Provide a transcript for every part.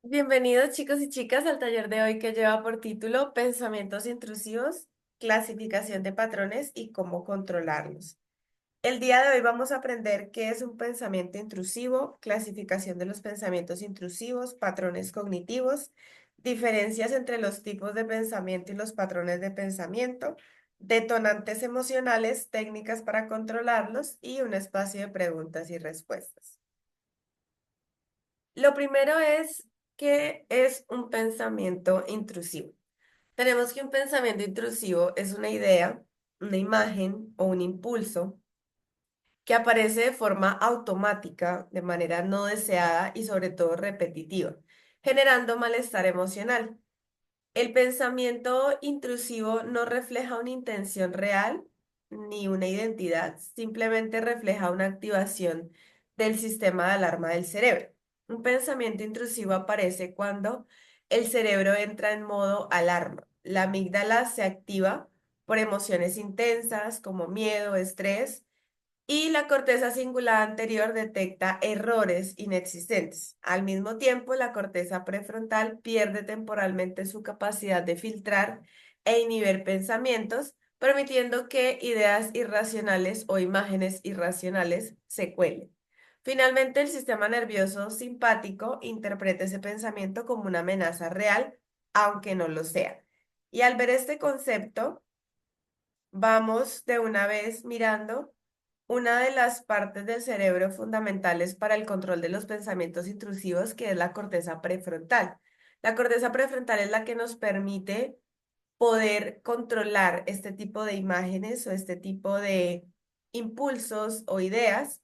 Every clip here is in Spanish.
Bienvenidos chicos y chicas al taller de hoy que lleva por título Pensamientos intrusivos, clasificación de patrones y cómo controlarlos. El día de hoy vamos a aprender qué es un pensamiento intrusivo, clasificación de los pensamientos intrusivos, patrones cognitivos, diferencias entre los tipos de pensamiento y los patrones de pensamiento, detonantes emocionales, técnicas para controlarlos y un espacio de preguntas y respuestas. Lo primero es que es un pensamiento intrusivo. Tenemos que un pensamiento intrusivo es una idea, una imagen o un impulso que aparece de forma automática, de manera no deseada y sobre todo repetitiva, generando malestar emocional. El pensamiento intrusivo no refleja una intención real ni una identidad, simplemente refleja una activación del sistema de alarma del cerebro. Un pensamiento intrusivo aparece cuando el cerebro entra en modo alarma. La amígdala se activa por emociones intensas como miedo, estrés, y la corteza cingulada anterior detecta errores inexistentes. Al mismo tiempo, la corteza prefrontal pierde temporalmente su capacidad de filtrar e inhibir pensamientos, permitiendo que ideas irracionales o imágenes irracionales se cuelen. Finalmente, el sistema nervioso simpático interpreta ese pensamiento como una amenaza real, aunque no lo sea. Y al ver este concepto, vamos de una vez mirando una de las partes del cerebro fundamentales para el control de los pensamientos intrusivos, que es la corteza prefrontal. La corteza prefrontal es la que nos permite poder controlar este tipo de imágenes o este tipo de impulsos o ideas.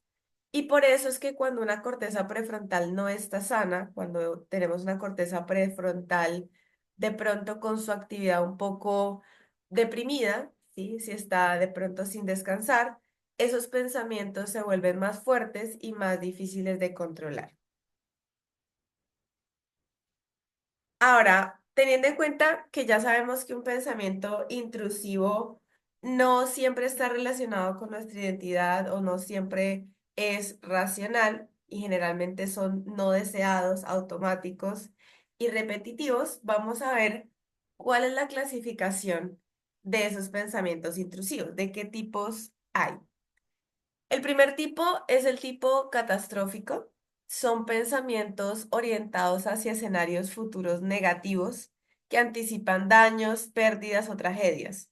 Y por eso es que cuando una corteza prefrontal no está sana, cuando tenemos una corteza prefrontal de pronto con su actividad un poco deprimida, ¿sí? Si está de pronto sin descansar, esos pensamientos se vuelven más fuertes y más difíciles de controlar. Ahora, teniendo en cuenta que ya sabemos que un pensamiento intrusivo no siempre está relacionado con nuestra identidad o no siempre es racional y generalmente son no deseados, automáticos y repetitivos, vamos a ver cuál es la clasificación de esos pensamientos intrusivos, de qué tipos hay. El primer tipo es el tipo catastrófico. Son pensamientos orientados hacia escenarios futuros negativos que anticipan daños, pérdidas o tragedias.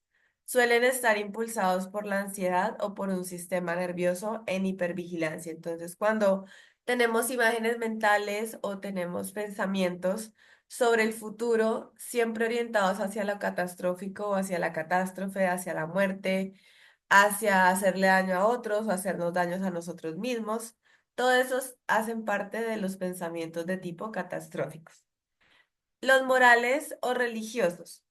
Suelen estar impulsados por la ansiedad o por un sistema nervioso en hipervigilancia. Entonces, cuando tenemos imágenes mentales o tenemos pensamientos sobre el futuro, siempre orientados hacia lo catastrófico o hacia la catástrofe, hacia la muerte, hacia hacerle daño a otros o hacernos daños a nosotros mismos. Todos esos hacen parte de los pensamientos de tipo catastróficos. Los morales o religiosos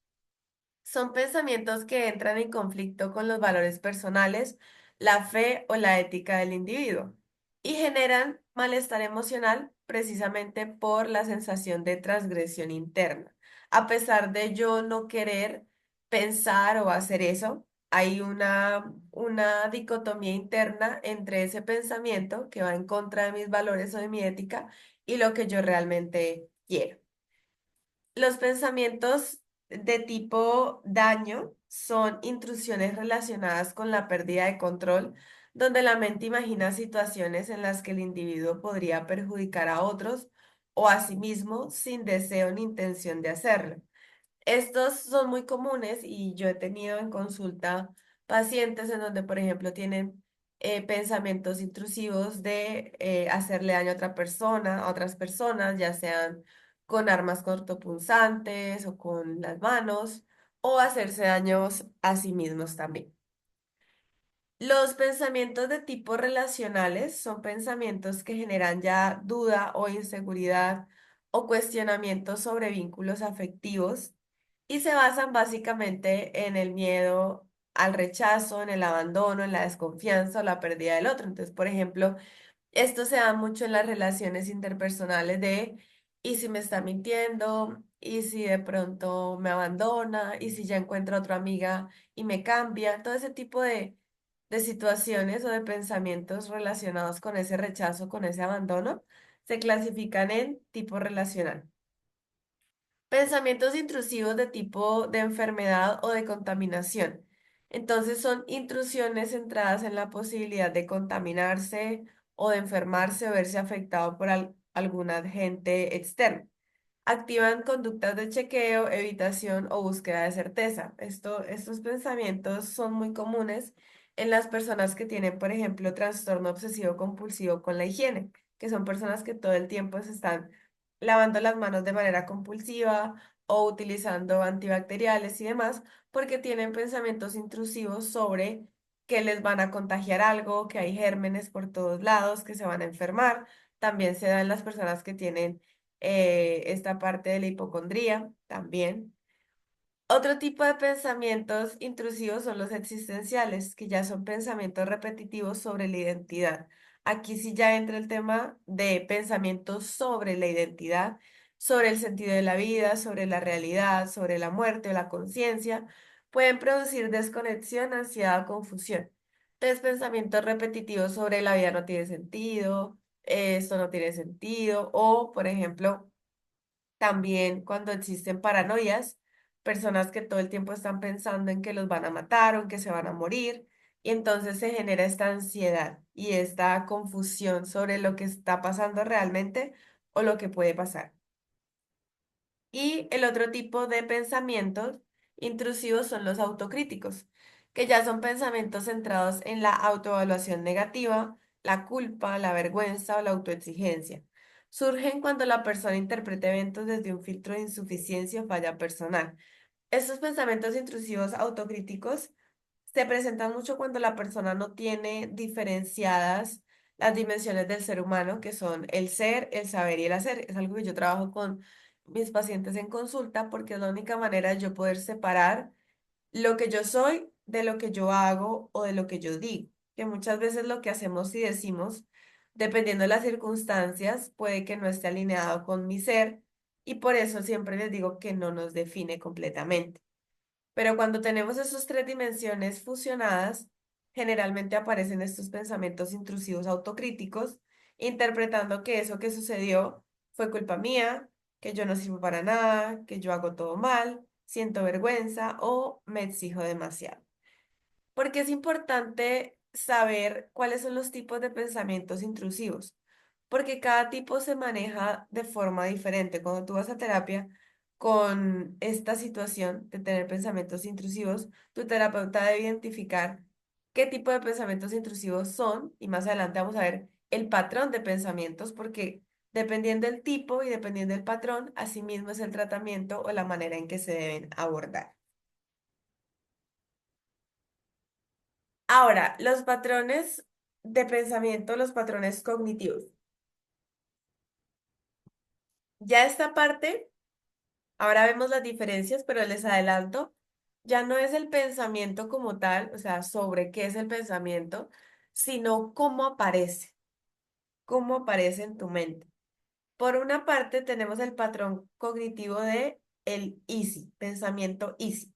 son pensamientos que entran en conflicto con los valores personales, la fe o la ética del individuo y generan malestar emocional precisamente por la sensación de transgresión interna. A pesar de yo no querer pensar o hacer eso, hay una dicotomía interna entre ese pensamiento que va en contra de mis valores o de mi ética y lo que yo realmente quiero. Los pensamientos de tipo daño son intrusiones relacionadas con la pérdida de control, donde la mente imagina situaciones en las que el individuo podría perjudicar a otros o a sí mismo sin deseo ni intención de hacerlo. Estos son muy comunes y yo he tenido en consulta pacientes en donde, por ejemplo, tienen pensamientos intrusivos de hacerle daño a otra persona, a otras personas, ya sean con armas cortopunzantes o con las manos, o hacerse daños a sí mismos también. Los pensamientos de tipo relacionales son pensamientos que generan ya duda o inseguridad o cuestionamientos sobre vínculos afectivos y se basan básicamente en el miedo al rechazo, en el abandono, en la desconfianza o la pérdida del otro. Entonces, por ejemplo, esto se da mucho en las relaciones interpersonales de, ¿y si me está mintiendo? ¿Y si de pronto me abandona? ¿Y si ya encuentro a otra amiga y me cambia? Todo ese tipo de situaciones o de pensamientos relacionados con ese rechazo, con ese abandono, se clasifican en tipo relacional. Pensamientos intrusivos de tipo de enfermedad o de contaminación. Entonces son intrusiones centradas en la posibilidad de contaminarse o de enfermarse o verse afectado por algún agente externo. Activan conductas de chequeo, evitación o búsqueda de certeza. Estos pensamientos son muy comunes en las personas que tienen, por ejemplo, trastorno obsesivo compulsivo con la higiene, que son personas que todo el tiempo se están lavando las manos de manera compulsiva o utilizando antibacteriales y demás, porque tienen pensamientos intrusivos sobre que les van a contagiar algo, que hay gérmenes por todos lados, que se van a enfermar. También se da en las personas que tienen esta parte de la hipocondría también. Otro tipo de pensamientos intrusivos son los existenciales, que ya son pensamientos repetitivos sobre la identidad. Aquí sí ya entra el tema de pensamientos sobre la identidad, sobre el sentido de la vida, sobre la realidad, sobre la muerte o la conciencia. Pueden producir desconexión, ansiedad o confusión. Entonces, pensamientos repetitivos sobre la vida no tiene sentido, esto no tiene sentido, o, por ejemplo, también cuando existen paranoias, personas que todo el tiempo están pensando en que los van a matar o en que se van a morir, y entonces se genera esta ansiedad y esta confusión sobre lo que está pasando realmente o lo que puede pasar. Y el otro tipo de pensamientos intrusivos son los autocríticos, que ya son pensamientos centrados en la autoevaluación negativa, la culpa, la vergüenza o la autoexigencia. Surgen cuando la persona interpreta eventos desde un filtro de insuficiencia o falla personal. Estos pensamientos intrusivos autocríticos se presentan mucho cuando la persona no tiene diferenciadas las dimensiones del ser humano, que son el ser, el saber y el hacer. Es algo que yo trabajo con mis pacientes en consulta porque es la única manera de yo poder separar lo que yo soy de lo que yo hago o de lo que yo digo. Que muchas veces lo que hacemos y decimos, dependiendo de las circunstancias, puede que no esté alineado con mi ser y por eso siempre les digo que no nos define completamente. Pero cuando tenemos esas tres dimensiones fusionadas, generalmente aparecen estos pensamientos intrusivos autocríticos, interpretando que eso que sucedió fue culpa mía, que yo no sirvo para nada, que yo hago todo mal, siento vergüenza o me exijo demasiado. Porque es importante saber cuáles son los tipos de pensamientos intrusivos, porque cada tipo se maneja de forma diferente. Cuando tú vas a terapia con esta situación de tener pensamientos intrusivos, tu terapeuta debe identificar qué tipo de pensamientos intrusivos son y más adelante vamos a ver el patrón de pensamientos, porque dependiendo del tipo y dependiendo del patrón, asimismo es el tratamiento o la manera en que se deben abordar. Ahora, los patrones de pensamiento, los patrones cognitivos. Ya esta parte, ahora vemos las diferencias, pero les adelanto, ya no es el pensamiento como tal, o sea, sobre qué es el pensamiento, sino cómo aparece en tu mente. Por una parte, tenemos el patrón cognitivo de el easy, pensamiento easy.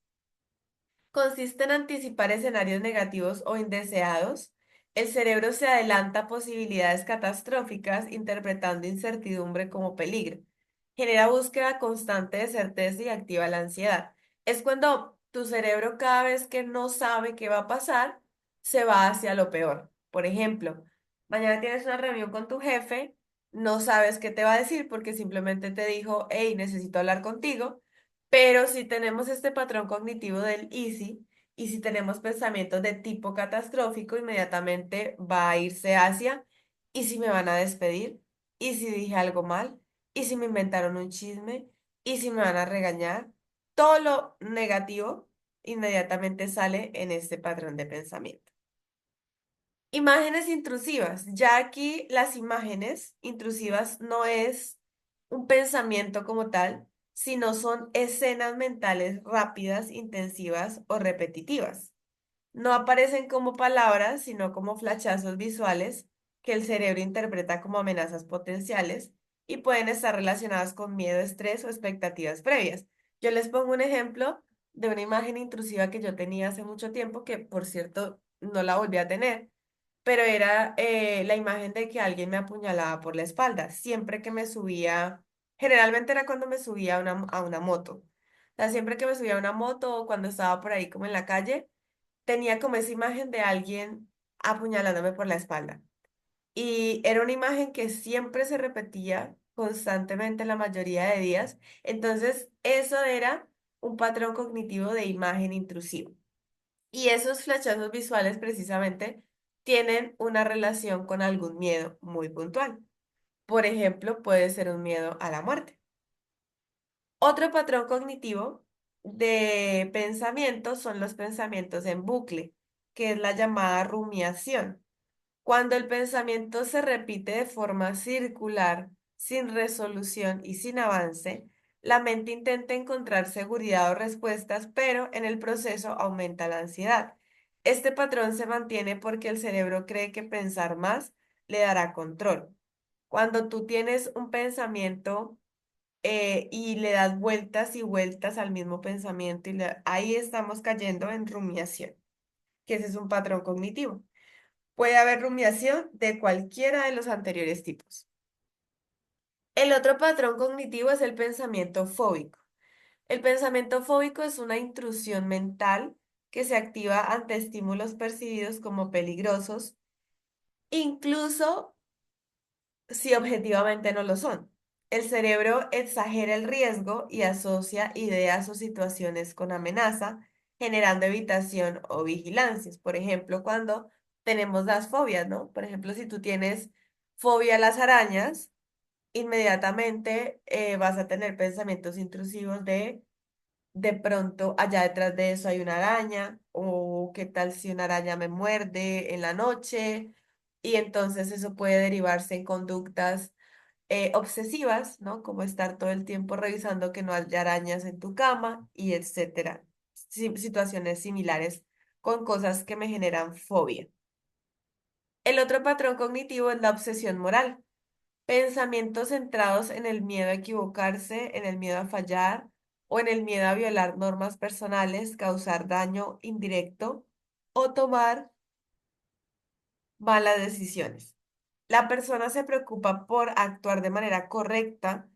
Consiste en anticipar escenarios negativos o indeseados. El cerebro se adelanta a posibilidades catastróficas, interpretando incertidumbre como peligro. Genera búsqueda constante de certeza y activa la ansiedad. Es cuando tu cerebro cada vez que no sabe qué va a pasar, se va hacia lo peor. Por ejemplo, mañana tienes una reunión con tu jefe, no sabes qué te va a decir porque simplemente te dijo, hey, necesito hablar contigo. Pero si tenemos este patrón cognitivo del easy y si tenemos pensamientos de tipo catastrófico, inmediatamente va a irse hacia, ¿y si me van a despedir? ¿Y si dije algo mal? ¿Y si me inventaron un chisme? ¿Y si me van a regañar? Todo lo negativo inmediatamente sale en este patrón de pensamiento. Imágenes intrusivas. Ya aquí las imágenes intrusivas no es un pensamiento como tal, sino son escenas mentales rápidas, intensivas o repetitivas. No aparecen como palabras, sino como flashazos visuales que el cerebro interpreta como amenazas potenciales y pueden estar relacionadas con miedo, estrés o expectativas previas. Yo les pongo un ejemplo de una imagen intrusiva que yo tenía hace mucho tiempo, que por cierto no la volví a tener, pero era la imagen de que alguien me apuñalaba por la espalda. Siempre que me subía Generalmente era cuando me subía a una moto. O sea, siempre que me subía a una moto o cuando estaba por ahí como en la calle, tenía como esa imagen de alguien apuñalándome por la espalda. Y era una imagen que siempre se repetía constantemente la mayoría de días. Entonces, eso era un patrón cognitivo de imagen intrusivo. Y esos flashazos visuales precisamente tienen una relación con algún miedo muy puntual. Por ejemplo, puede ser un miedo a la muerte. Otro patrón cognitivo de pensamiento son los pensamientos en bucle, que es la llamada rumiación. Cuando el pensamiento se repite de forma circular, sin resolución y sin avance, la mente intenta encontrar seguridad o respuestas, pero en el proceso aumenta la ansiedad. Este patrón se mantiene porque el cerebro cree que pensar más le dará control. Cuando tú tienes un pensamiento y le das vueltas y vueltas al mismo pensamiento, ahí estamos cayendo en rumiación, que ese es un patrón cognitivo. Puede haber rumiación de cualquiera de los anteriores tipos. El otro patrón cognitivo es el pensamiento fóbico. El pensamiento fóbico es una intrusión mental que se activa ante estímulos percibidos como peligrosos, incluso si objetivamente no lo son. El cerebro exagera el riesgo y asocia ideas o situaciones con amenaza, generando evitación o vigilancias. Por ejemplo, cuando tenemos las fobias, ¿no? Por ejemplo, si tú tienes fobia a las arañas, inmediatamente vas a tener pensamientos intrusivos de pronto allá detrás de eso hay una araña, o qué tal si una araña me muerde en la noche, y entonces eso puede derivarse en conductas obsesivas, ¿no? Como estar todo el tiempo revisando que no haya arañas en tu cama y etcétera. Situaciones similares con cosas que me generan fobia. El otro patrón cognitivo es la obsesión moral. Pensamientos centrados en el miedo a equivocarse, en el miedo a fallar o en el miedo a violar normas personales, causar daño indirecto o tomar malas decisiones. La persona se preocupa por actuar de manera correcta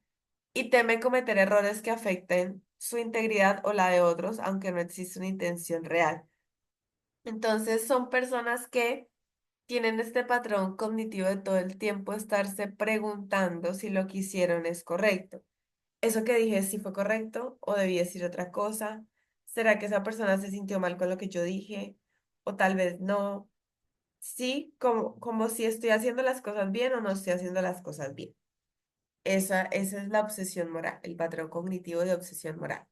y teme cometer errores que afecten su integridad o la de otros, aunque no existe una intención real. Entonces, son personas que tienen este patrón cognitivo de todo el tiempo estarse preguntando si lo que hicieron es correcto. ¿Eso que dije si fue correcto o debí decir otra cosa? ¿Será que esa persona se sintió mal con lo que yo dije? O tal vez no. Sí, como si estoy haciendo las cosas bien o no estoy haciendo las cosas bien. Esa es la obsesión moral, el patrón cognitivo de obsesión moral.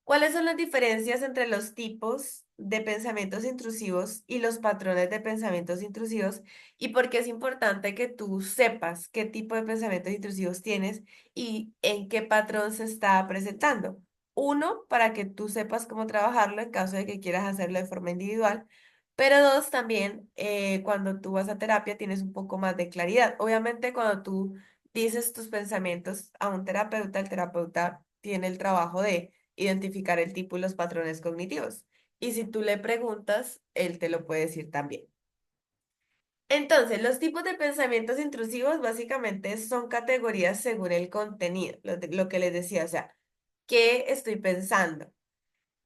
¿Cuáles son las diferencias entre los tipos de pensamientos intrusivos y los patrones de pensamientos intrusivos? ¿Y por qué es importante que tú sepas qué tipo de pensamientos intrusivos tienes y en qué patrón se está presentando? Uno, para que tú sepas cómo trabajarlo en caso de que quieras hacerlo de forma individual. Pero dos, también cuando tú vas a terapia tienes un poco más de claridad. Obviamente, cuando tú dices tus pensamientos a un terapeuta, el terapeuta tiene el trabajo de identificar el tipo y los patrones cognitivos. Y si tú le preguntas, él te lo puede decir también. Entonces, los tipos de pensamientos intrusivos básicamente son categorías según el contenido, lo que les decía, o sea, ¿qué estoy pensando?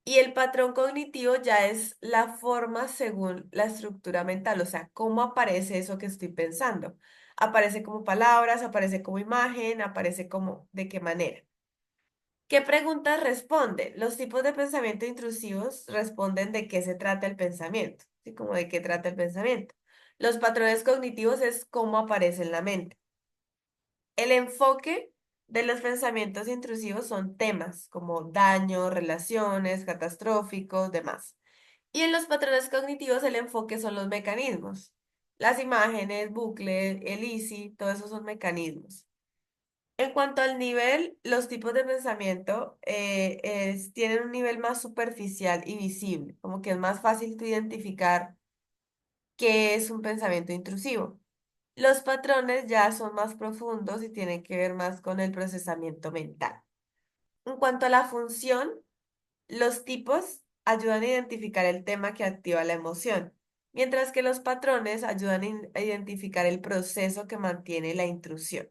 Y el patrón cognitivo ya es la forma según la estructura mental, o sea, cómo aparece eso que estoy pensando. Aparece como palabras, aparece como imagen, aparece como de qué manera. ¿Qué preguntas responden? Los tipos de pensamiento intrusivos responden de qué se trata el pensamiento, ¿sí? Como de qué trata el pensamiento. Los patrones cognitivos es cómo aparece en la mente. El enfoque de los pensamientos intrusivos son temas como daño, relaciones, catastróficos, demás. Y en los patrones cognitivos el enfoque son los mecanismos. Las imágenes, bucle, el easy, todo eso son mecanismos. En cuanto al nivel, los tipos de pensamiento tienen un nivel más superficial y visible, como que es más fácil de identificar qué es un pensamiento intrusivo. Los patrones ya son más profundos y tienen que ver más con el procesamiento mental. En cuanto a la función, los tipos ayudan a identificar el tema que activa la emoción, mientras que los patrones ayudan a identificar el proceso que mantiene la intrusión.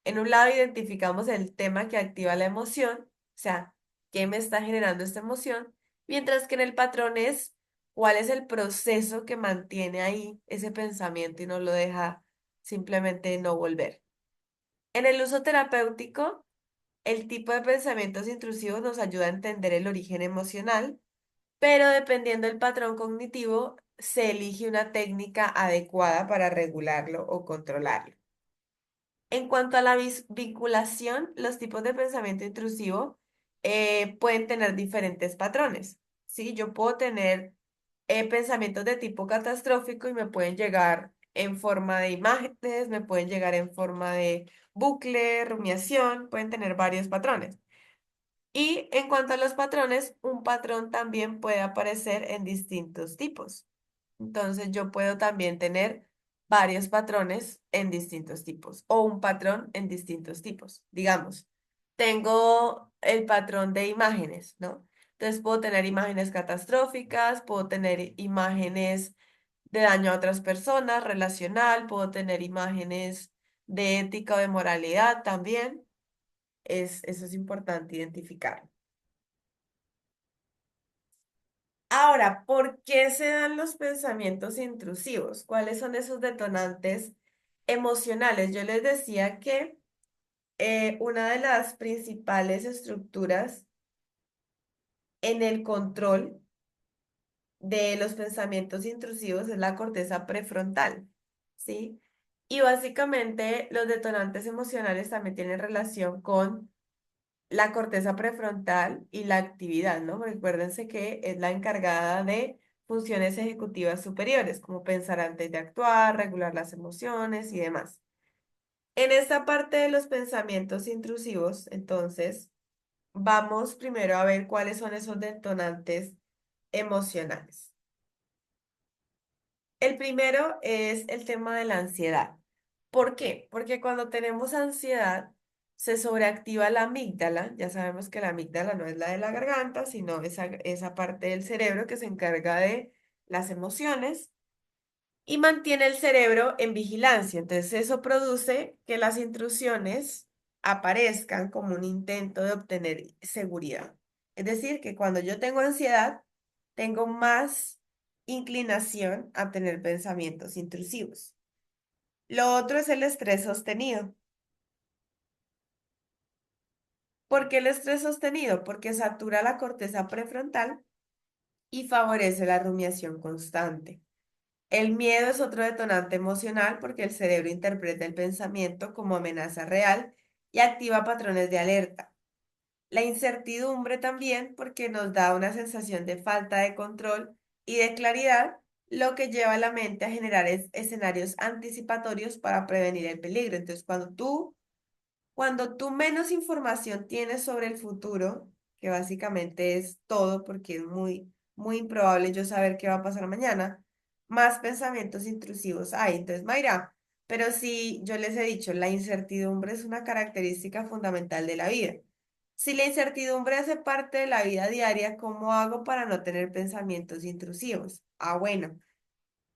En un lado identificamos el tema que activa la emoción, o sea, ¿qué me está generando esta emoción? Mientras que en el patrón es cuál es el proceso que mantiene ahí ese pensamiento y no lo deja simplemente no volver. En el uso terapéutico, el tipo de pensamientos intrusivos nos ayuda a entender el origen emocional, pero dependiendo del patrón cognitivo, se elige una técnica adecuada para regularlo o controlarlo. En cuanto a la vinculación, los tipos de pensamiento intrusivo pueden tener diferentes patrones, ¿sí? Yo puedo tener pensamientos de tipo catastrófico y me pueden llegar en forma de imágenes, me pueden llegar en forma de bucle, rumiación, pueden tener varios patrones. Y en cuanto a los patrones, un patrón también puede aparecer en distintos tipos. Entonces yo puedo también tener varios patrones en distintos tipos o un patrón en distintos tipos. Digamos, tengo el patrón de imágenes, ¿no? Entonces puedo tener imágenes catastróficas, puedo tener imágenes de daño a otras personas, relacional, puedo tener imágenes de ética o de moralidad también. Eso es importante identificar. Ahora, ¿por qué se dan los pensamientos intrusivos? ¿Cuáles son esos detonantes emocionales? Yo les decía que una de las principales estructuras en el control de los pensamientos intrusivos es la corteza prefrontal, ¿sí? Y básicamente los detonantes emocionales también tienen relación con la corteza prefrontal y la actividad, ¿no? Recuérdense que es la encargada de funciones ejecutivas superiores, como pensar antes de actuar, regular las emociones y demás. En esta parte de los pensamientos intrusivos, entonces, vamos primero a ver cuáles son esos detonantes emocionales. El primero es el tema de la ansiedad. ¿Por qué? Porque cuando tenemos ansiedad, se sobreactiva la amígdala. Ya sabemos que la amígdala no es la de la garganta, sino esa parte del cerebro que se encarga de las emociones y mantiene el cerebro en vigilancia. Entonces, eso produce que las intrusiones aparezcan como un intento de obtener seguridad. Es decir, que cuando yo tengo ansiedad, tengo más inclinación a tener pensamientos intrusivos. Lo otro es el estrés sostenido. ¿Por qué el estrés sostenido? Porque satura la corteza prefrontal y favorece la rumiación constante. El miedo es otro detonante emocional porque el cerebro interpreta el pensamiento como amenaza real y activa patrones de alerta. La incertidumbre también porque nos da una sensación de falta de control y de claridad, lo que lleva a la mente a generar escenarios anticipatorios para prevenir el peligro. Entonces, cuando tú menos información tienes sobre el futuro, que básicamente es todo, porque es muy, muy improbable yo saber qué va a pasar mañana, más pensamientos intrusivos hay. Entonces, Mayra, pero si yo les he dicho, la incertidumbre es una característica fundamental de la vida. Si la incertidumbre hace parte de la vida diaria, ¿cómo hago para no tener pensamientos intrusivos? Ah, bueno.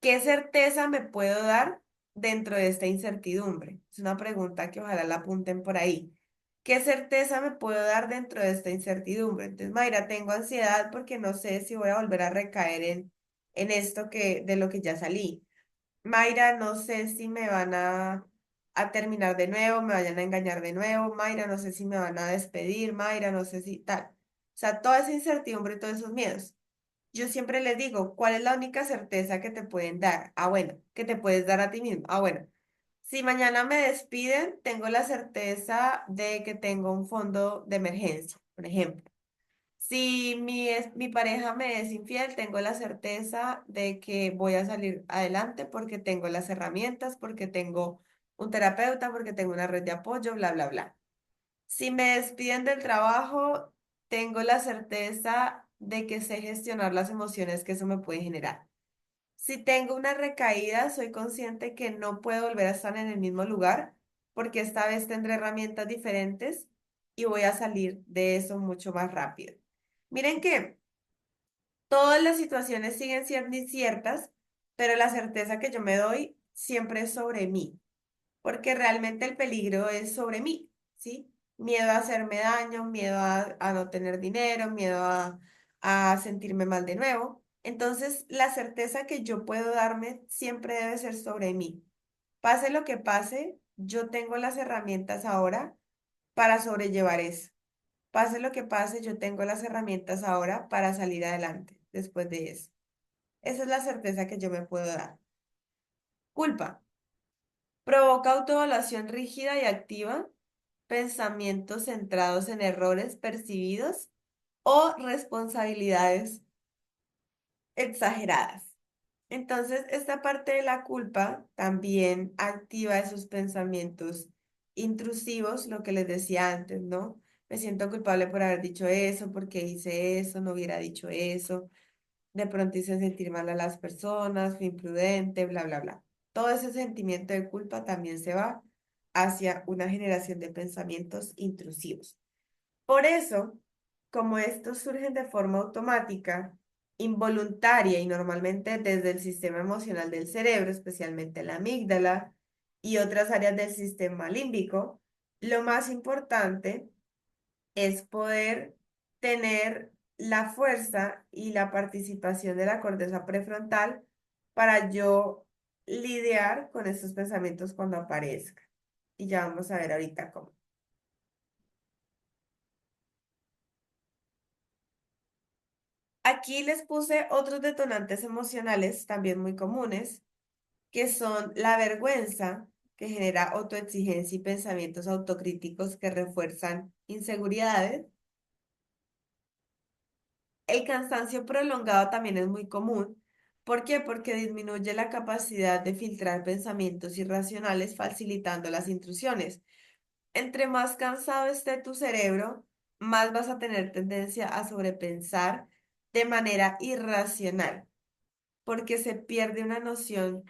¿Qué certeza me puedo dar dentro de esta incertidumbre? Es una pregunta que ojalá la apunten por ahí. ¿Qué certeza me puedo dar dentro de esta incertidumbre? Entonces, Mayra, tengo ansiedad porque no sé si voy a volver a recaer en esto de lo que ya salí. Mayra, no sé si me van a terminar de nuevo, me vayan a engañar de nuevo. Mayra, no sé si me van a despedir. Mayra, no sé si tal. O sea, toda esa incertidumbre y todos esos miedos. Yo siempre les digo, ¿cuál es la única certeza que te pueden dar? Ah, bueno, que te puedes dar a ti mismo. Ah, bueno, si mañana me despiden, tengo la certeza de que tengo un fondo de emergencia, por ejemplo. Si mi pareja me es infiel, tengo la certeza de que voy a salir adelante porque tengo las herramientas, porque tengo un terapeuta, porque tengo una red de apoyo, bla, bla, bla. Si me despiden del trabajo, tengo la certeza de que sé gestionar las emociones que eso me puede generar. Si tengo una recaída, soy consciente que no puedo volver a estar en el mismo lugar porque esta vez tendré herramientas diferentes y voy a salir de eso mucho más rápido. Miren que todas las situaciones siguen siendo inciertas, pero la certeza que yo me doy siempre es sobre mí. porque realmente el peligro es sobre mí, ¿sí? Miedo a hacerme daño, miedo a no tener dinero, miedo a sentirme mal de nuevo. Entonces, la certeza que yo puedo darme siempre debe ser sobre mí. Pase lo que pase, yo tengo las herramientas ahora para sobrellevar eso. Pase lo que pase, yo tengo las herramientas ahora para salir adelante después de eso. Esa es la certeza que yo me puedo dar. Culpa. Provoca autoevaluación rígida y activa, pensamientos centrados en errores percibidos o responsabilidades exageradas. Entonces, esta parte de la culpa también activa esos pensamientos intrusivos, lo que les decía antes, ¿no? Me siento culpable por haber dicho eso, porque hice eso, no hubiera dicho eso. De pronto hice sentir mal a las personas, fui imprudente, bla, bla, bla. Todo ese sentimiento de culpa también se va hacia una generación de pensamientos intrusivos. Por eso, como estos surgen de forma automática, involuntaria y normalmente desde el sistema emocional del cerebro, especialmente la amígdala y otras áreas del sistema límbico, lo más importante es poder tener la fuerza y la participación de la corteza prefrontal para yo lidiar con estos pensamientos cuando aparezcan. Y ya vamos a ver ahorita cómo. Aquí les puse otros detonantes emocionales también muy comunes, que son la vergüenza, que genera autoexigencia y pensamientos autocríticos que refuerzan inseguridades. El cansancio prolongado también es muy común. ¿Por qué? Porque disminuye la capacidad de filtrar pensamientos irracionales, facilitando las intrusiones. Entre más cansado esté tu cerebro, más vas a tener tendencia a sobrepensar de manera irracional, porque se pierde una noción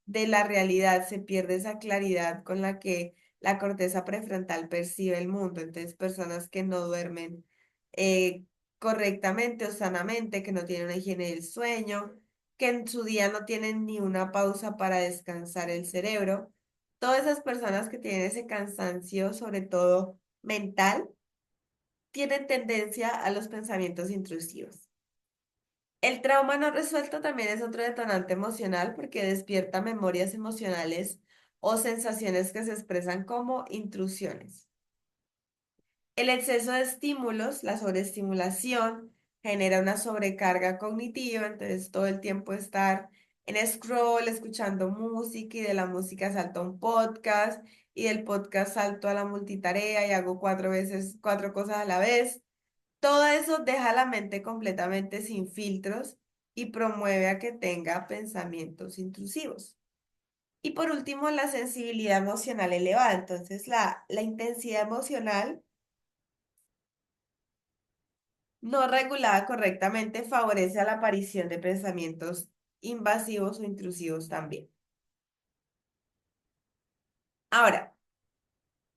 de la realidad, se pierde esa claridad con la que la corteza prefrontal percibe el mundo. Entonces, personas que no duermen correctamente o sanamente, que no tienen una higiene del sueño, que en su día no tienen ni una pausa para descansar el cerebro. Todas esas personas que tienen ese cansancio, sobre todo mental, tienen tendencia a los pensamientos intrusivos. El trauma no resuelto también es otro detonante emocional porque despierta memorias emocionales o sensaciones que se expresan como intrusiones. El exceso de estímulos, la sobreestimulación, genera una sobrecarga cognitiva, entonces todo el tiempo estar en scroll, escuchando música y de la música salto a un podcast y del podcast salto a la multitarea y hago cuatro cosas a la vez. Todo eso deja la mente completamente sin filtros y promueve a que tenga pensamientos intrusivos. Y por último, la sensibilidad emocional elevada. Entonces, la intensidad emocional no regulada correctamente favorece a la aparición de pensamientos invasivos o intrusivos también. Ahora,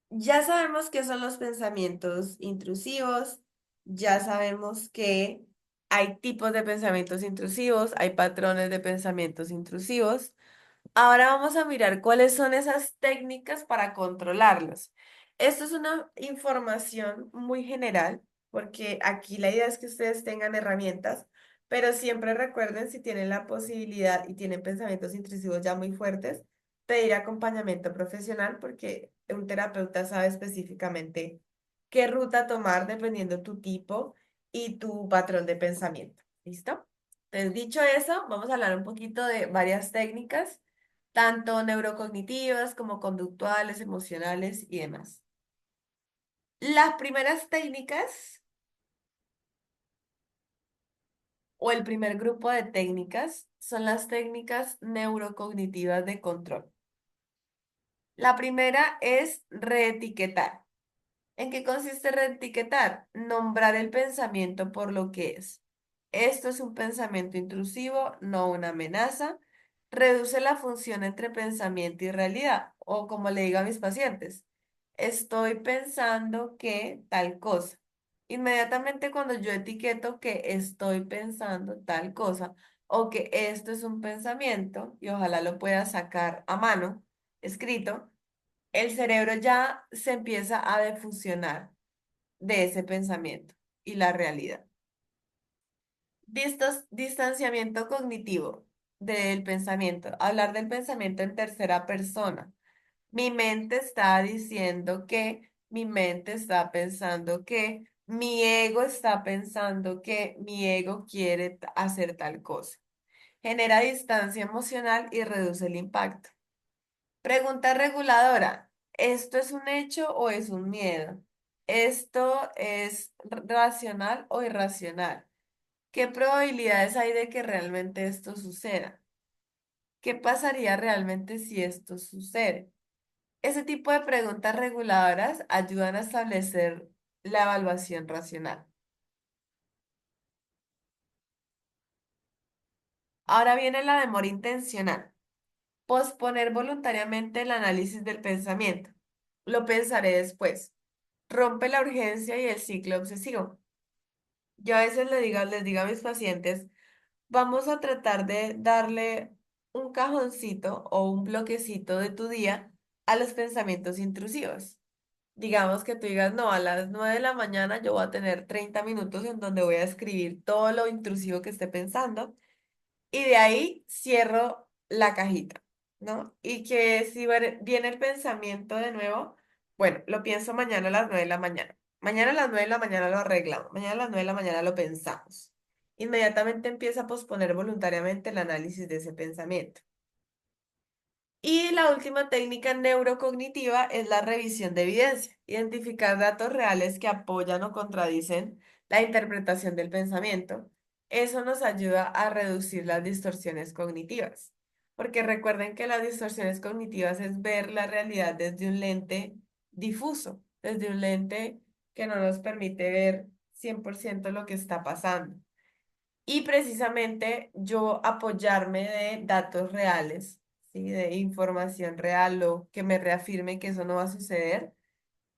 ya sabemos qué son los pensamientos intrusivos, ya sabemos que hay tipos de pensamientos intrusivos, hay patrones de pensamientos intrusivos. Ahora vamos a mirar cuáles son esas técnicas para controlarlos. Esto es una información muy general, porque aquí la idea es que ustedes tengan herramientas, pero siempre recuerden si tienen la posibilidad y tienen pensamientos intrusivos ya muy fuertes, pedir acompañamiento profesional, porque un terapeuta sabe específicamente qué ruta tomar dependiendo tu tipo y tu patrón de pensamiento. ¿Listo? Entonces, dicho eso, vamos a hablar un poquito de varias técnicas tanto neurocognitivas como conductuales, emocionales y demás. Las primeras técnicas o el primer grupo de técnicas son las técnicas neurocognitivas de control. La primera es reetiquetar. ¿En qué consiste reetiquetar? Nombrar el pensamiento por lo que es. Esto es un pensamiento intrusivo, no una amenaza. Reduce la función entre pensamiento y realidad. O como le digo a mis pacientes, estoy pensando que tal cosa. Inmediatamente cuando yo etiqueto que estoy pensando tal cosa o que esto es un pensamiento, y ojalá lo pueda sacar a mano, escrito, el cerebro ya se empieza a defusionar de ese pensamiento y la realidad. Distanciamiento cognitivo del pensamiento. Hablar del pensamiento en tercera persona. Mi mente está diciendo que, mi mente está pensando que, mi ego está pensando que, mi ego quiere hacer tal cosa. Genera distancia emocional y reduce el impacto. Pregunta reguladora. ¿Esto es un hecho o es un miedo? ¿Esto es racional o irracional? ¿Qué probabilidades hay de que realmente esto suceda? ¿Qué pasaría realmente si esto sucede? Ese tipo de preguntas reguladoras ayudan a establecer la evaluación racional. Ahora viene la demora intencional. Posponer voluntariamente el análisis del pensamiento. Lo pensaré después. Rompe la urgencia y el ciclo obsesivo. Yo a veces les digo a mis pacientes, vamos a tratar de darle un cajoncito o un bloquecito de tu día a los pensamientos intrusivos. Digamos que tú digas, no, a las 9 de la mañana yo voy a tener 30 minutos en donde voy a escribir todo lo intrusivo que esté pensando y de ahí cierro la cajita, ¿no? Y que si viene el pensamiento de nuevo, bueno, lo pienso mañana a las 9 de la mañana. Mañana a las 9 de la mañana lo arreglamos. Mañana a las 9 de la mañana lo pensamos. Inmediatamente empieza a posponer voluntariamente el análisis de ese pensamiento. Y la última técnica neurocognitiva es la revisión de evidencia, identificar datos reales que apoyan o contradicen la interpretación del pensamiento. Eso nos ayuda a reducir las distorsiones cognitivas, porque recuerden que las distorsiones cognitivas es ver la realidad desde un lente difuso, desde un lente que no nos permite ver 100% lo que está pasando. Y precisamente yo apoyarme de datos reales, ¿sí? De información real o que me reafirme que eso no va a suceder,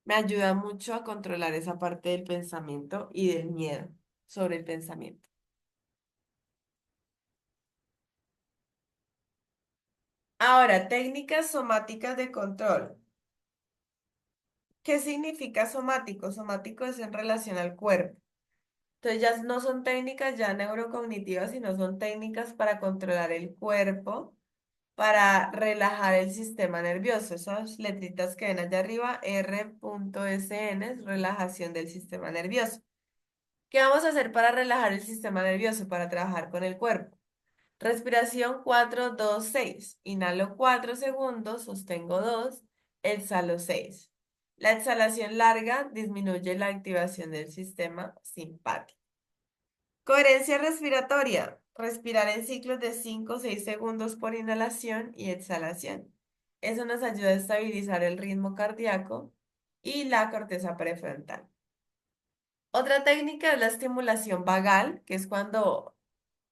me ayuda mucho a controlar esa parte del pensamiento y del miedo sobre el pensamiento. Ahora, técnicas somáticas de control. ¿Qué significa somático? Somático es en relación al cuerpo. Entonces ya no son técnicas ya neurocognitivas, sino son técnicas para controlar el cuerpo para relajar el sistema nervioso. Esas letritas que ven allá arriba, R.SN, es relajación del sistema nervioso. ¿Qué vamos a hacer para relajar el sistema nervioso, para trabajar con el cuerpo? Respiración 4-2-6. Inhalo 4 segundos, sostengo 2, exhalo 6. La exhalación larga disminuye la activación del sistema simpático. Coherencia respiratoria. Respirar en ciclos de 5 o 6 segundos por inhalación y exhalación. Eso nos ayuda a estabilizar el ritmo cardíaco y la corteza prefrontal. Otra técnica es la estimulación vagal, que es cuando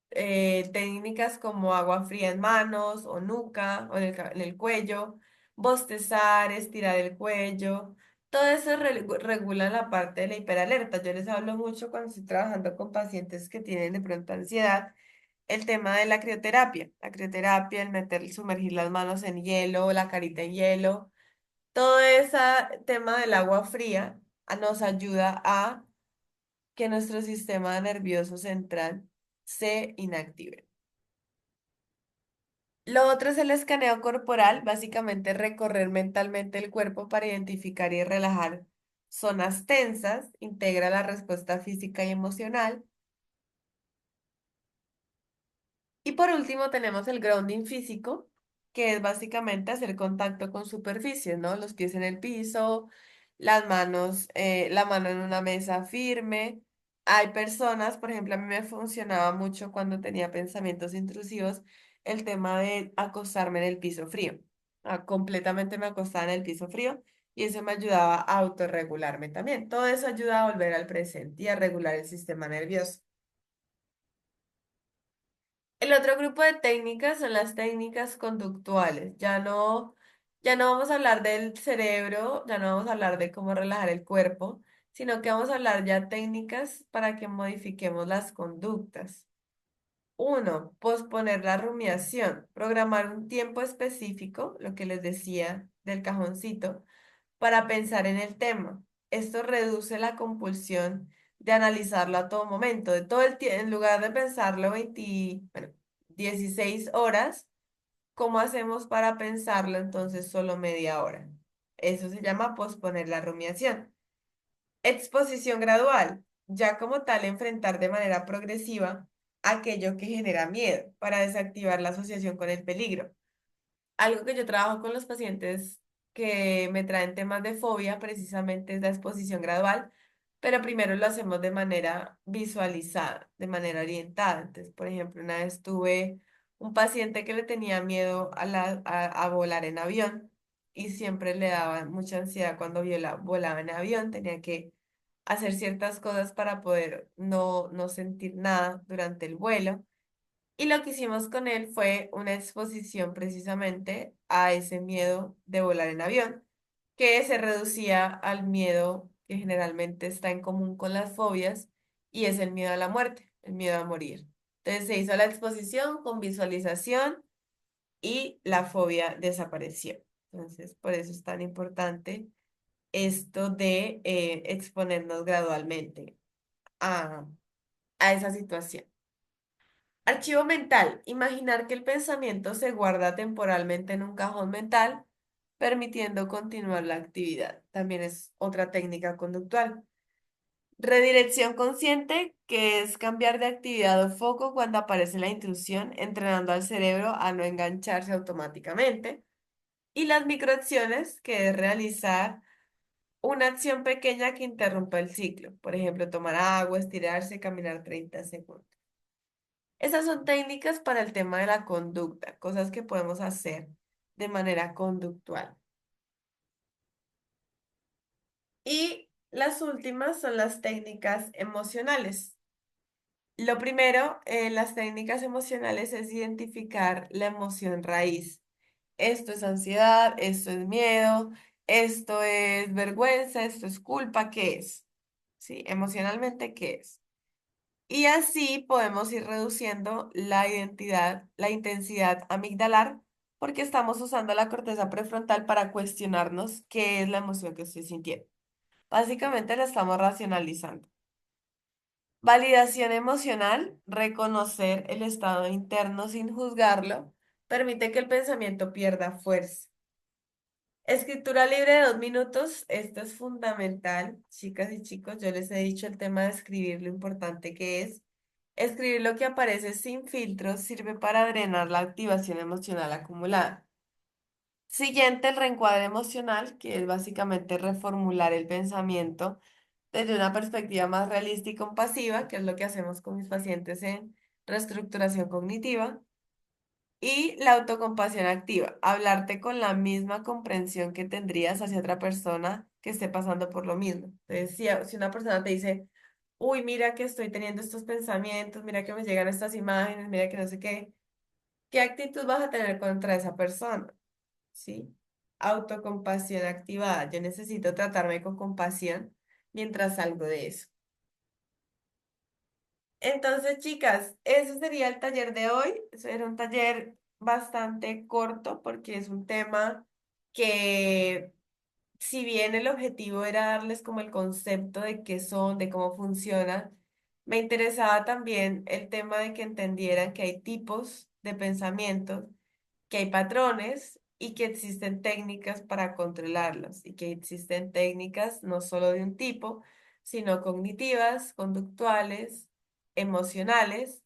técnicas como agua fría en manos o nuca o en el cuello, bostezar, estirar el cuello, todo eso regula la parte de la hiperalerta. Yo les hablo mucho cuando estoy trabajando con pacientes que tienen de pronto ansiedad, el tema de la crioterapia. La crioterapia, el meter, sumergir las manos en hielo, la carita en hielo, todo ese tema del agua fría nos ayuda a que nuestro sistema nervioso central se inactive. Lo otro es el escaneo corporal, básicamente recorrer mentalmente el cuerpo para identificar y relajar zonas tensas, integra la respuesta física y emocional. Y por último tenemos el grounding físico, que es básicamente hacer contacto con superficies, ¿no? Los pies en el piso, las manos, la mano en una mesa firme. Hay personas, por ejemplo, a mí me funcionaba mucho cuando tenía pensamientos intrusivos, el tema de acostarme en el piso frío. Completamente me acostaba en el piso frío y eso me ayudaba a autorregularme también. Todo eso ayuda a volver al presente y a regular el sistema nervioso. El otro grupo de técnicas son las técnicas conductuales. Ya no vamos a hablar del cerebro, ya no vamos a hablar de cómo relajar el cuerpo, sino que vamos a hablar ya técnicas para que modifiquemos las conductas. Uno, posponer la rumiación, programar un tiempo específico, lo que les decía del cajoncito para pensar en el tema. Esto reduce la compulsión de analizarlo a todo momento, de todo el tiempo, en lugar de pensarlo 16 horas, ¿cómo hacemos para pensarlo entonces solo media hora? Eso se llama posponer la rumiación. Exposición gradual, ya como tal enfrentar de manera progresiva aquello que genera miedo para desactivar la asociación con el peligro. Algo que yo trabajo con los pacientes que me traen temas de fobia precisamente es la exposición gradual, pero primero lo hacemos de manera visualizada, de manera orientada. Entonces, por ejemplo, una vez tuve un paciente que le tenía miedo a volar en avión y siempre le daba mucha ansiedad cuando volaba en avión, tenía que hacer ciertas cosas para poder no sentir nada durante el vuelo. Y lo que hicimos con él fue una exposición precisamente a ese miedo de volar en avión, que se reducía al miedo que generalmente está en común con las fobias, y es el miedo a la muerte, el miedo a morir. Entonces se hizo la exposición con visualización y la fobia desapareció. Entonces, por eso es tan importante esto de exponernos gradualmente a, a esa situación. Archivo mental. Imaginar que el pensamiento se guarda temporalmente en un cajón mental, permitiendo continuar la actividad. También es otra técnica conductual. Redirección consciente, que es cambiar de actividad o foco cuando aparece la intrusión, entrenando al cerebro a no engancharse automáticamente. Y las microacciones, que es realizar una acción pequeña que interrumpa el ciclo. Por ejemplo, tomar agua, estirarse, caminar 30 segundos. Esas son técnicas para el tema de la conducta, cosas que podemos hacer de manera conductual. Y las últimas son las técnicas emocionales. Lo primero en las técnicas emocionales es identificar la emoción raíz. Esto es ansiedad, esto es miedo, esto es vergüenza, esto es culpa, ¿qué es? Sí, emocionalmente, ¿qué es? Y así podemos ir reduciendo la intensidad amigdalar, porque estamos usando la corteza prefrontal para cuestionarnos qué es la emoción que estoy sintiendo. Básicamente la estamos racionalizando. Validación emocional, reconocer el estado interno sin juzgarlo, permite que el pensamiento pierda fuerza. Escritura libre de 2 minutos, esto es fundamental, chicas y chicos. Yo les he dicho el tema de escribir, lo importante que es. Escribir lo que aparece sin filtros sirve para drenar la activación emocional acumulada. Siguiente, el reencuadre emocional, que es básicamente reformular el pensamiento desde una perspectiva más realista y compasiva, que es lo que hacemos con mis pacientes en reestructuración cognitiva. Y la autocompasión activa, hablarte con la misma comprensión que tendrías hacia otra persona que esté pasando por lo mismo. Entonces, si una persona te dice, uy, mira que estoy teniendo estos pensamientos, mira que me llegan estas imágenes, mira que no sé qué, ¿qué actitud vas a tener contra esa persona? ¿Sí? Autocompasión activada. Yo necesito tratarme con compasión mientras salgo de eso. Entonces, chicas, ese sería el taller de hoy. Eso era un taller bastante corto porque es un tema que, si bien el objetivo era darles como el concepto de qué son, de cómo funcionan, me interesaba también el tema de que entendieran que hay tipos de pensamientos, que hay patrones y que existen técnicas para controlarlos y que existen técnicas no solo de un tipo, sino cognitivas, conductuales, emocionales,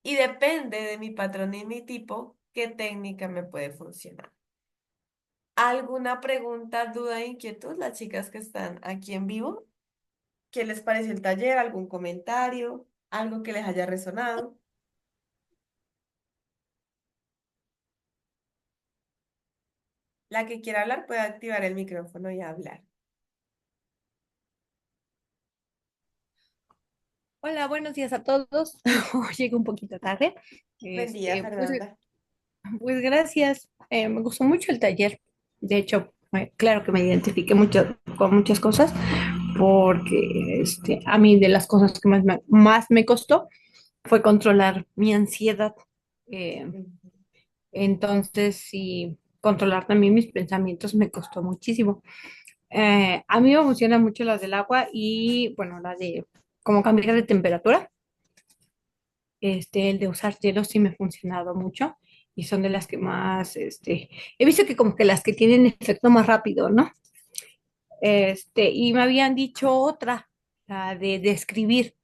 y depende de mi patrón y mi tipo, qué técnica me puede funcionar. ¿Alguna pregunta, duda, inquietud, las chicas que están aquí en vivo? ¿Qué les pareció el taller? ¿Algún comentario? ¿Algo que les haya resonado? La que quiera hablar puede activar el micrófono y hablar. Hola, buenos días a todos. Llego un poquito tarde. Buen día, Este, pues, Fernanda. pues gracias. Me gustó mucho el taller. De hecho, claro que me identifiqué mucho con muchas cosas porque a mí de las cosas que más me costó fue controlar mi ansiedad. Eh, Ujú. entonces, sí. controlar también mis pensamientos me costó muchísimo. A mí me funcionan mucho las del agua y, bueno, la de como cambiar de temperatura. El de usar hielo sí me ha funcionado mucho y son de las que más, he visto que como que las que tienen efecto más rápido, ¿no? Y me habían dicho otra, la de escribir,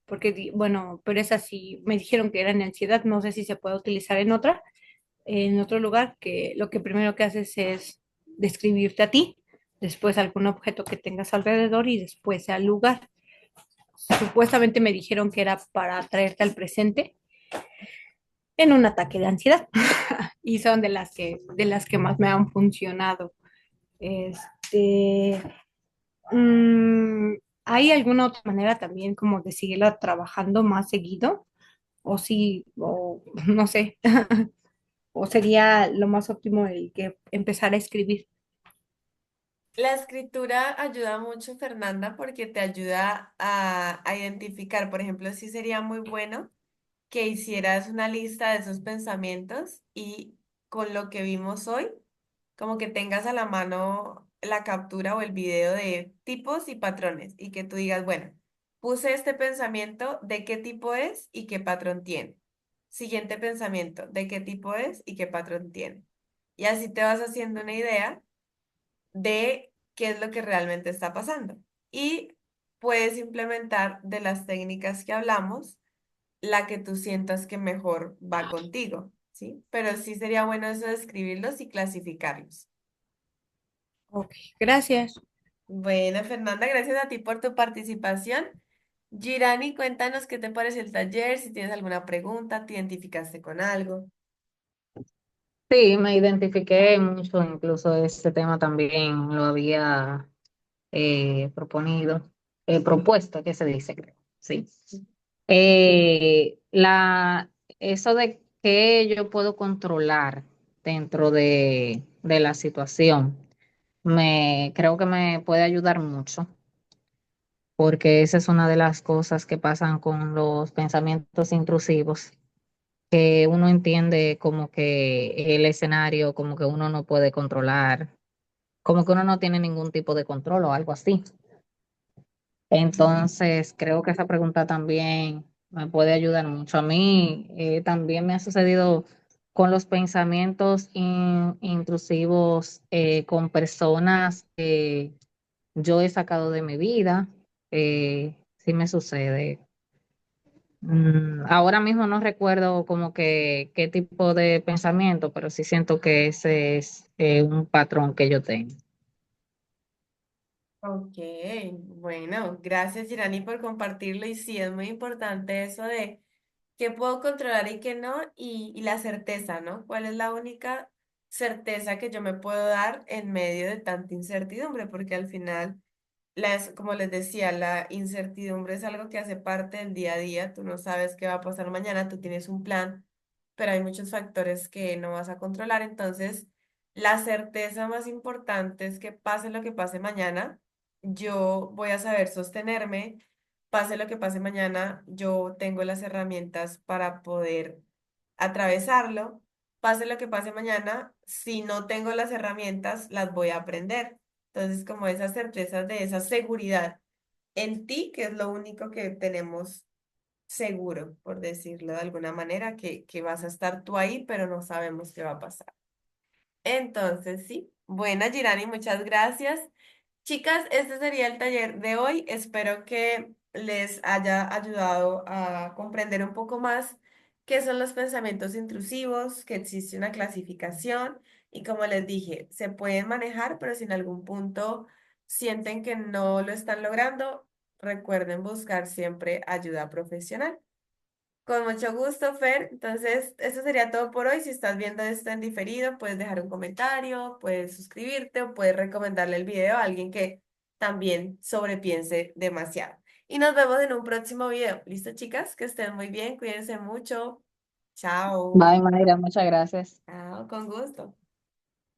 porque, bueno, pero esa sí me dijeron que era en ansiedad, no sé si se puede utilizar en otro lugar, que lo que primero que haces es describirte a ti, después algún objeto que tengas alrededor y después al lugar. Supuestamente me dijeron que era para traerte al presente en un ataque de ansiedad y son de las que más me han funcionado. Este, mm, ¿Hay alguna otra manera también como de seguirla trabajando más seguido? O sí, o no sé, o sería lo más óptimo el que empezar a escribir. La escritura ayuda mucho, Fernanda, porque te ayuda a identificar, por ejemplo, sí sería muy bueno que hicieras una lista de esos pensamientos y con lo que vimos hoy, como que tengas a la mano la captura o el video de tipos y patrones y que tú digas, bueno, puse este pensamiento, ¿de qué tipo es y qué patrón tiene? Siguiente pensamiento, ¿de qué tipo es y qué patrón tiene? Y así te vas haciendo una idea de qué es lo que realmente está pasando. Y puedes implementar de las técnicas que hablamos la que tú sientas que mejor va contigo, ¿sí? Pero sí sería bueno eso de escribirlos y clasificarlos. Ok, gracias. Bueno, Fernanda, gracias a ti por tu participación. Girani, cuéntanos qué te pareció el taller, si tienes alguna pregunta, te identificaste con algo. Sí, me identifiqué mucho, incluso este tema también lo había propuesto, ¿qué se dice? Creo. Sí. Eso de que yo puedo controlar dentro de la situación, creo que me puede ayudar mucho, porque esa es una de las cosas que pasan con los pensamientos intrusivos, que uno entiende como que el escenario, como que uno no puede controlar, como que uno no tiene ningún tipo de control o algo así. Entonces, creo que esa pregunta también me puede ayudar mucho. A mí también me ha sucedido con los pensamientos intrusivos con personas que yo he sacado de mi vida. Sí me sucede. Ahora mismo no recuerdo como que qué tipo de pensamiento, pero sí siento que ese es un patrón que yo tengo. Ok, bueno, gracias Girani por compartirlo y sí, es muy importante eso de qué puedo controlar y qué no y la certeza, ¿no? ¿Cuál es la única certeza que yo me puedo dar en medio de tanta incertidumbre? Porque al final, como les decía, la incertidumbre es algo que hace parte del día a día, tú no sabes qué va a pasar mañana, tú tienes un plan, pero hay muchos factores que no vas a controlar, entonces la certeza más importante es que pase lo que pase mañana, yo voy a saber sostenerme, pase lo que pase mañana, yo tengo las herramientas para poder atravesarlo, pase lo que pase mañana, si no tengo las herramientas, las voy a aprender. Entonces, como esa certeza de esa seguridad en ti, que es lo único que tenemos seguro, por decirlo de alguna manera, que vas a estar tú ahí, pero no sabemos qué va a pasar. Entonces, sí. Buena, Girani, muchas gracias. Chicas, este sería el taller de hoy. Espero que les haya ayudado a comprender un poco más qué son los pensamientos intrusivos, que existe una clasificación y como les dije, se pueden manejar, pero si en algún punto sienten que no lo están logrando, recuerden buscar siempre ayuda profesional. Con mucho gusto, Fer. Entonces, eso sería todo por hoy. Si estás viendo esto en diferido, puedes dejar un comentario, puedes suscribirte o puedes recomendarle el video a alguien que también sobrepiense demasiado. Y nos vemos en un próximo video. ¿Listo, chicas? Que estén muy bien, cuídense mucho. Chao. Bye, Mayra, muchas gracias. Chao, con gusto.